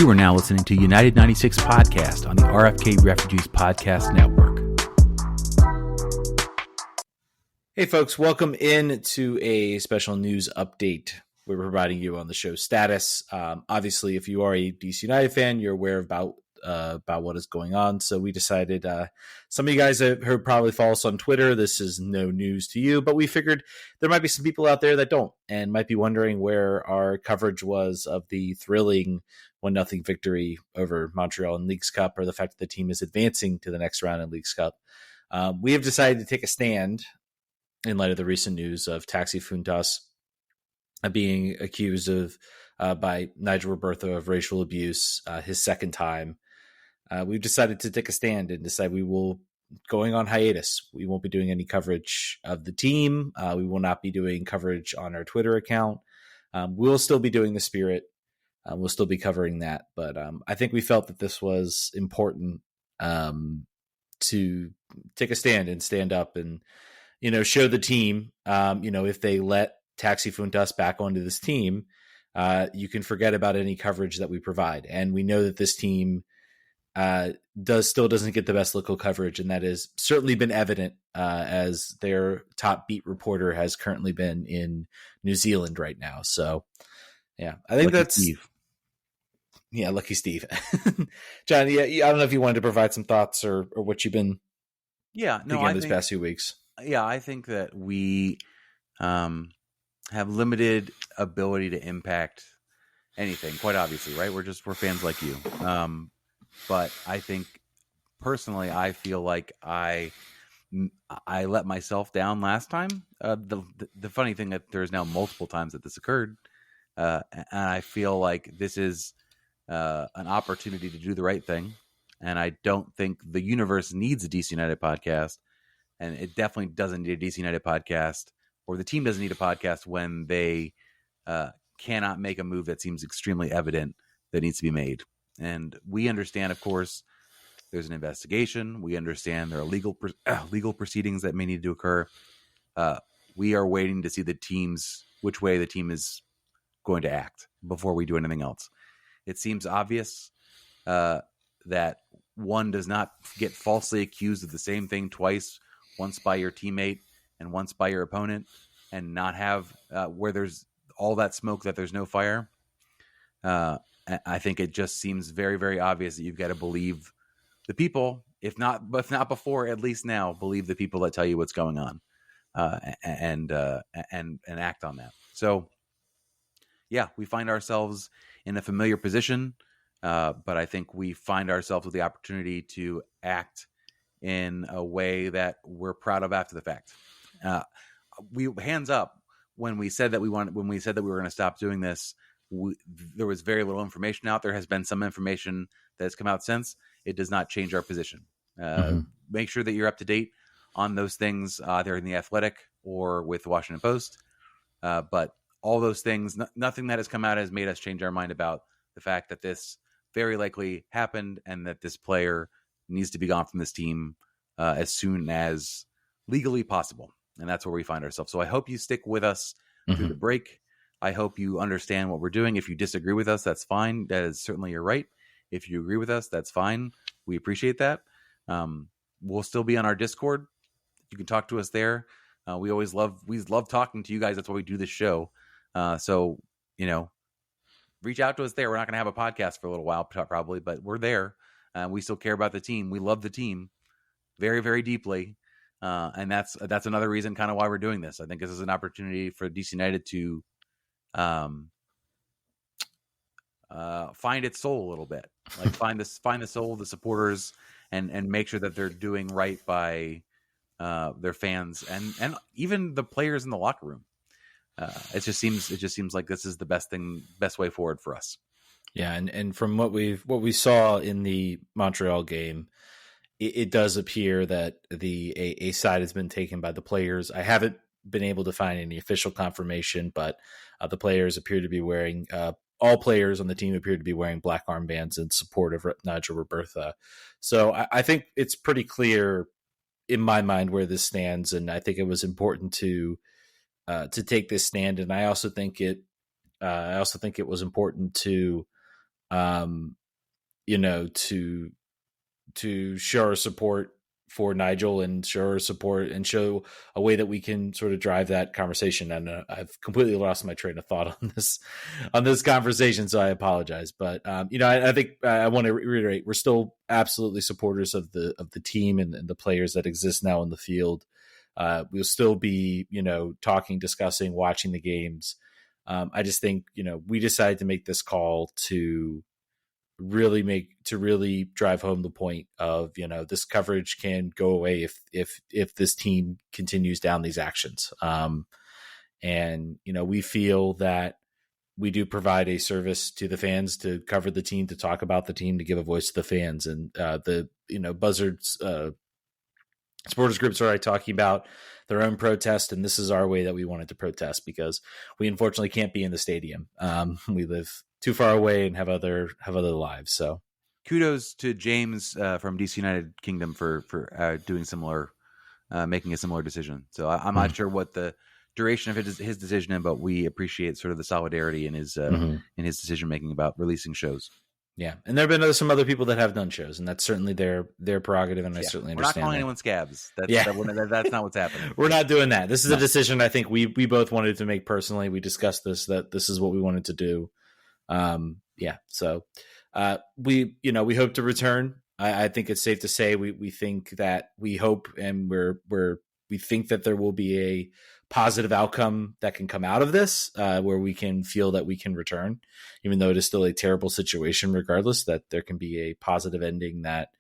You are now listening to United 96 Podcast on the RFK Refugees Podcast Network. Hey folks, welcome in to a special news update. We're providing you on the show status. Obviously, if you are a DC United fan, you're aware about what is going on. So we decided, some of you guys who probably follow us on Twitter, this is no news to you, but we figured there might be some people out there that don't and might be wondering where our coverage was of the thrilling 1-0 victory over Montreal in Leagues Cup, or the fact that the team is advancing to the next round in Leagues Cup. We have decided to take a stand in light of the recent news of Taxi Fountas being accused of by Nigel Roberto of racial abuse, his second time. We've decided to take a stand and decide we will going on hiatus. We won't be doing any coverage of the team. We will not be doing coverage on our Twitter account. We'll still be doing the Spirit. We'll still be covering that. But I think we felt that this was important to take a stand and stand up and, show the team, if they let Taxi Fountas back onto this team, you can forget about any coverage that we provide. And we know that this team still doesn't get the best local coverage, and that has certainly been evident as their top beat reporter has currently been in New Zealand right now. So, yeah, I think that's Steve. Yeah, lucky Steve. John, I don't know if you wanted to provide some thoughts or what you've been thinking of this past few weeks. Yeah, I think that we have limited ability to impact anything, quite obviously, right? We're fans like you. But I think personally, I feel like I let myself down last time. The funny thing that there's now multiple times that this occurred, and I feel like this is an opportunity to do the right thing. And I don't think the universe needs a DC United podcast, and it definitely doesn't need a DC United podcast, or the team doesn't need a podcast when they cannot make a move that seems extremely evident that needs to be made. And we understand, of course, there's an investigation. We understand there are legal proceedings that may need to occur. We are waiting to see which way the team is going to act before we do anything else. It seems obvious that one does not get falsely accused of the same thing twice, once by your teammate and once by your opponent, and not have where there's all that smoke that there's no fire. I think it just seems very, very obvious that you've got to believe the people, if not before, at least now, believe the people that tell you what's going on, and act on that. So, yeah, we find ourselves in a familiar position, but I think we find ourselves with the opportunity to act in a way that we're proud of after the fact. We hands up when we said that we were going to stop doing this. There was very little information out. There has been some information that has come out since. It does not change our position. Make sure that you're up to date on those things, either in The Athletic or with the Washington Post. But all those things, nothing that has come out has made us change our mind about the fact that this very likely happened and that this player needs to be gone from this team as soon as legally possible. And that's where we find ourselves. So I hope you stick with us through the break. I hope you understand what we're doing. If you disagree with us, that's fine. That is certainly your right. If you agree with us, that's fine. We appreciate that. We'll still be on our Discord. You can talk to us there. We love talking to you guys. That's why we do this show. So, reach out to us there. We're not going to have a podcast for a little while, probably, but we're there. We still care about the team. We love the team very, very deeply. And that's another reason kind of why we're doing this. I think this is an opportunity for DC United to find its soul a little bit, like find the soul of the supporters and make sure that they're doing right by their fans and even the players in the locker room. It just seems like this is the best way forward for us. Yeah. And from what we saw in the Montreal game, it does appear that a side has been taken by the players. I haven't been able to find any official confirmation, but the players appear to be wearing all players on the team appear to be wearing black armbands in support of Nigel Roberto. So I think it's pretty clear in my mind where this stands, and I think it was important to take this stand. And I also think it was important to you know, to show our support for Nigel and show our support and show a way that we can sort of drive that conversation. And I've completely lost my train of thought on this conversation, so I apologize. But you know, I think I want to reiterate: we're still absolutely supporters of the team and the players that exist now in the field. We'll still be, you know, talking, discussing, watching the games. I just think, you know, we decided to make this call to really drive home the point of, you know, this coverage can go away if this team continues down these actions. And, you know, we feel that we do provide a service to the fans to cover the team, to talk about the team, to give a voice to the fans. And you know, Buzzards supporters groups are already talking about their own protest, and this is our way that we wanted to protest, because we unfortunately can't be in the stadium. We live too far away and have other lives. So kudos to James from DC United Kingdom for doing similar, making a similar decision. So I'm not sure what the duration of his decision is, but we appreciate sort of the solidarity in his decision making about releasing shows. Yeah, and there have been some other people that have done shows, and that's certainly their prerogative, and I certainly understand. We're not calling anyone scabs. That's not what's happening. We're not doing that. This is a decision I think we both wanted to make personally. We discussed that this is what we wanted to do. So we hope to return. I think it's safe to say we think that we hope, and we think that there will be a positive outcome that can come out of this, where we can feel that we can return, even though it is still a terrible situation. Regardless, that there can be a positive ending that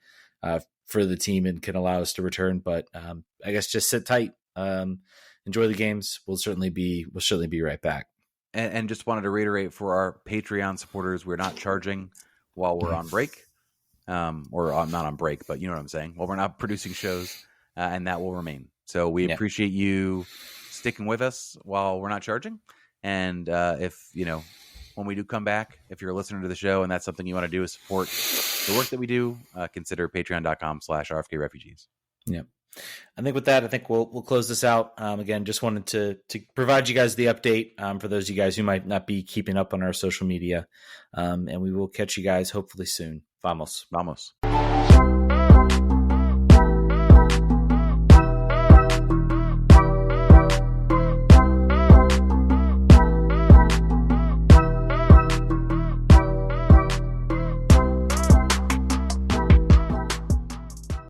for the team and can allow us to return. But I guess just sit tight, enjoy the games. We'll certainly be right back. And just wanted to reiterate for our Patreon supporters, we're not charging while we're on break, or not on break, but you know what I'm saying. Well, we're not producing shows, and that will remain. So we appreciate you sticking with us while we're not charging. And if, you know, when we do come back, if you're a listener to the show and that's something you want to do is support the work that we do, consider patreon.com/RFKrefugees. Yeah. I think with that, we'll close this out. Again, just wanted to provide you guys the update for those of you guys who might not be keeping up on our social media. And we will catch you guys hopefully soon. Vamos.